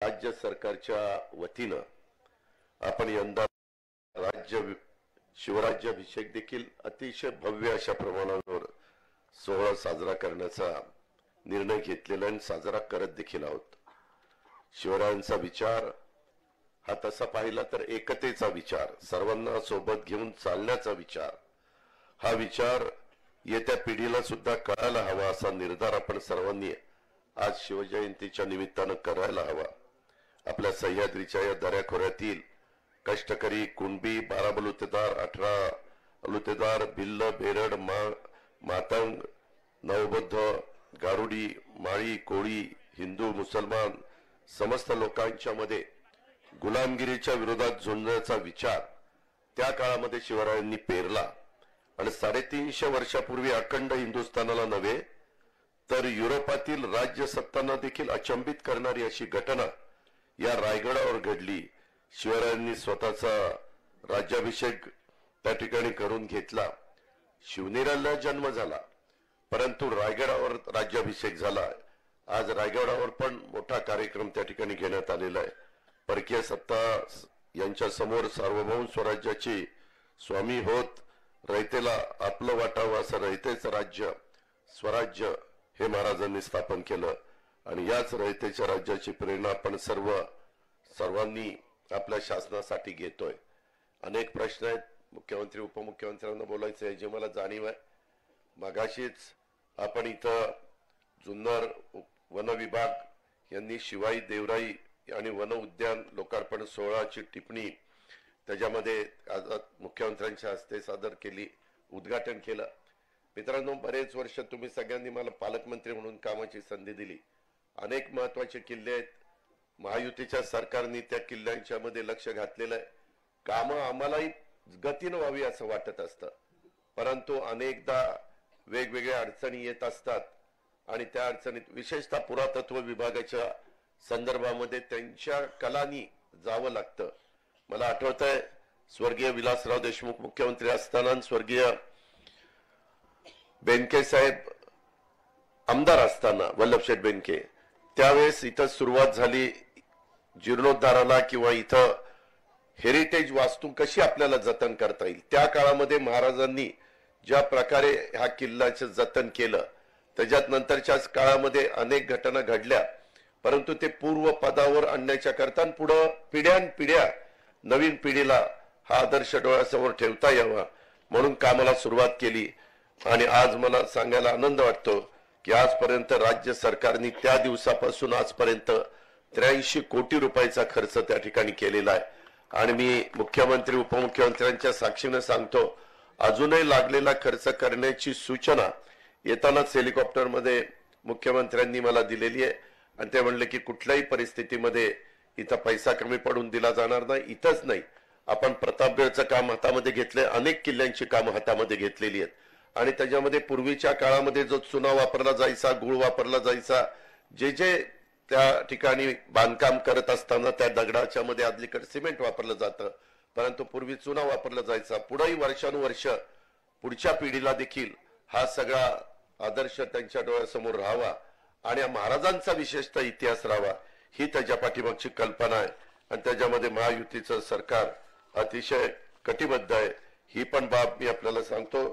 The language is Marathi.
राज्य सरकारच्या वतीनं आपण यंदा शिवराज्याभिषेक देखील अतिशय भव्य अशा प्रमाणावर सोहळा साजरा करण्याचा निर्णय घेतलेला आणि साजरा करत देखील आहोत। शिवरायांचा विचार हा तसा पाहिला तर एकतेचा विचार, सर्वांना सोबत घेऊन चालण्याचा विचार, हा विचार येत्या पिढीला सुद्धा कळायला हवा असा निर्धार आपण सर्वांनी आज शिवजयंतीच्या निमित्तानं करायला हवा। आपल्या सह्याद्रीच्या या दऱ्याखोऱ्यातील कष्टकरी, कुणबी, 12 बलुतेदार, 18 बलुतेदार, भिल्ल, बेरड, मातंग, नवबुद्ध, गारुडी, माळी, कोळी, हिंदू, मुसलमान समस्त लोकांच्या मध्ये गुलामगिरीच्या विरोधात झुंजण्याचा विचार त्या काळामध्ये शिवरायांनी पेरला आणि 350 वर्षापूर्वी अखंड हिंदुस्थानाला नव्हे तर युरोपातील राज्य सत्तांना देखील अचंबित करणारी अशी घटना या रायगडावर घडली। शिवरायांनी स्वतःचा राज्याभिषेक त्या ठिकाणी करून घेतला। शिवनेरीला जन्म झाला परंतु रायगडावर राज्याभिषेक झाला। आज रायगडावर पण मोठा कार्यक्रम त्या ठिकाणी घेण्यात आलेला आहे। परकीय सत्ता यांच्या समोर सार्वभौम स्वराज्याची स्वामी होत रयतेला आपलं वाटावं असं रयतेचं राज्य स्वराज्य हे महाराजांनी स्थापन केलं आणि याच रयतेच्या राज्याची प्रेरणा आपण सर्वांनी आपल्या शासनासाठी घेतोय। अनेक प्रश्न आहेत, मुख्यमंत्री उपमुख्यमंत्र्यांना बोलायचं आहे जे मला जाणीव आहे। मगाशीच आपण इथं जुन्नर वन विभाग यांनी शिवाई देवराई आणि वन उद्यान लोकार्पण सोहळ्याची टिप्पणी त्याच्यामध्ये आज मुख्यमंत्र्यांच्या हस्ते सादर केली, उद्घाटन केलं। मित्रांनो, बरेच वर्ष तुम्ही सगळ्यांनी मला पालकमंत्री म्हणून कामाची संधी दिली। अनेक महत्त्वाचे किल्ले आहेत, महायुतीच्या सरकारने त्या किल्ल्यांच्या मध्ये लक्ष घातलेलं आहे। कामं आम्हालाही गतीनं व्हावी असं वाटत असतं परंतु अनेकदा वेगवेगळ्या अडचणी येत असतात आणि त्या अडचणीत विशेषतः पुरातत्व विभागाच्या संदर्भामध्ये त्यांच्या कलानी जावं लागतं। मला आठवतंय स्वर्गीय विलासराव देशमुख मुख्यमंत्री असताना स्वर्गीय बेनके साहेब आमदार असताना वल्लभशेठ बेनके त्यावेळेस इथं सुरुवात झाली जीर्णोद्धाराला किंवा इथं हेरिटेज वास्तू कशी आपल्याला जतन करता येईल। त्या काळामध्ये महाराजांनी ज्या प्रकारे हा किल्ल्याचं जतन केलं त्याच्यात नंतरच्याच काळामध्ये अनेक घटना घडल्या परंतु ते पूर्व पदावर आणण्याच्या करता पुढे पिढ्यानपिढ्या नवीन पिढीला हा आदर्श डोळ्यासमोर ठेवता यावा म्हणून कामाला सुरुवात केली। आणि आज मला सांगायला आनंद वाटतो की आजपर्यंत राज्य सरकारने त्या दिवसापासून आजपर्यंत 83 कोटी रुपयाचा खर्च त्या ठिकाणी केलेला आहे। आणि मी मुख्यमंत्री उपमुख्यमंत्र्यांच्या साक्षीने सांगतो अजूनही लागलेला खर्च करण्याची सूचना येतानाच हेलिकॉप्टर मध्ये मुख्यमंत्र्यांनी मला दिलेली आहे आणि ते म्हणले की कुठल्याही परिस्थितीमध्ये इथं पैसा कमी पडून दिला जाणार नाही। इथंच नाही, आपण प्रतापगडचं काम हातामध्ये घेतले, अनेक किल्ल्यांची कामं हातामध्ये घेतलेली आहेत आणि त्याच्यामध्ये पूर्वीच्या काळामध्ये जो चुना वापरला जायचा, गुळ वापरला जायचा, जे त्या ठिकाणी बांधकाम करत असताना त्या दगडाच्या मध्ये आदलीकडे सिमेंट वापरलं जातं परंतु पूर्वी चुना वापरला जायचा। पुढेही वर्षानुवर्ष पुढच्या पिढीला देखील हा सगळा आदर्श त्यांच्या डोळ्यासमोर राहावा आणि महाराजांचा विशेषतः इतिहास राहावा ही त्याच्या पाठीमागची कल्पना आहे आणि त्याच्यामध्ये महायुतीचं सरकार अतिशय कटिबद्ध आहे। ही पण बाब मी आपल्याला सांगतो।